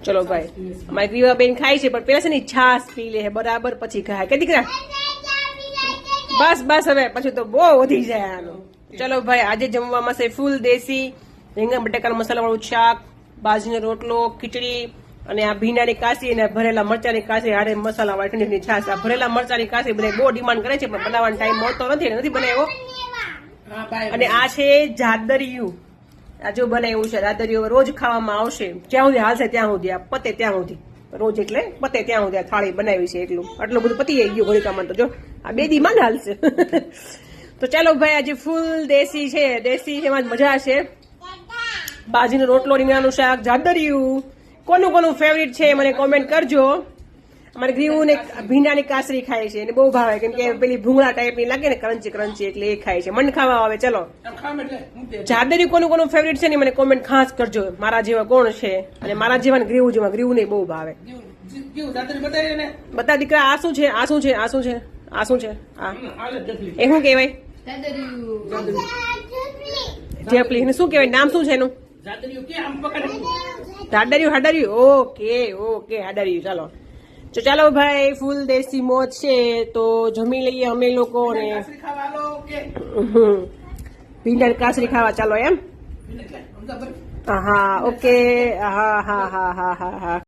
ચલો ભાઈ, અમારી ગ્રીવાબેન ખાય છે, પણ પેલા છે ને છાસ પી લે બરાબર, પછી ખાય કે દીકરા? બસ બસ, હવે પછી તો બહુ વધી જાય આનું. ચલો ભાઈ, આજે જમવામાં છે ફૂલ દેશી રીંગણ બટાકાનું મસાલાવાળું શાક, બાજરીનો રોટલો, ખીચડી અને આ ભીંડાની કાશી અને ભરેલા મરચાની કાશી, હારે મસાલાવાળી ઠંડી છાશ. આ ભરેલા મરચાની કાશી બધા બહુ ડિમાન્ડ કરે છે, પણ બનાવવાનો ટાઈમ મળતો નથી બનાવ્યો. અને આ છે જાદરિયું, આ જો બનાવ્યું છે જાદરિયું, રોજ ખાવામાં આવશે જ્યાં સુધી હાલશે ત્યાં સુધી, આ પતે ત્યાં સુધી, રોજ એટલે પતે ત્યાં સુધી આ થાળી બનાવી છે. આટલું બધું પતી ગયું ઘોડીકામાં, તો જો આ 2 દી માં હાલશે. તો ચાલો ભાઈ, આજે ફૂલ દેશી છે, દેશી એમાં મજા છે. બાજીનો રોટલો, રીંગણાનું શાક, જાદરિયું. કોનું કોનું ફેવરિટ છે મને કોમેન્ટ કરજો. અમારે ગ્રીવું ને ભીંડાની કાસરી ખાય છે, એને બહુ ભાવે, કેમ કે પેલી ભૂંગળા ટાઈપની લાગે ને ક્રંચી ક્રંચી, એટલે એ ખાય છે. મન ખાવા આવે. ચલો, જાદરિયું કોનું કોનું ફેવરિટ છે ને મને કોમેન્ટ ખાસ કરજો. મારા જેવા કોણ છે, અને મારા જેવા ગ્રીવું જેવા, ગ્રીવું ને બહુ ભાવે. બતા દીકરા, આ શું છે? આ શું છે? આ શું છે? આ શું છે? આ એ શું કહેવાય? જેપલી. શું કહેવાય? નામ શું છે એનું? હાડરિયું. હાડરિયું. ઓકે ઓકે, હાડરિયું. ચાલો, તો ચાલો ભાઈ, ફૂલ દેશી મોજ છે, તો જમી લઈએ અમે લોકો ને ભીંડા કાસરી ખાવા. ચાલો એમ. હા ઓકે. હા હા હા હા હા હા.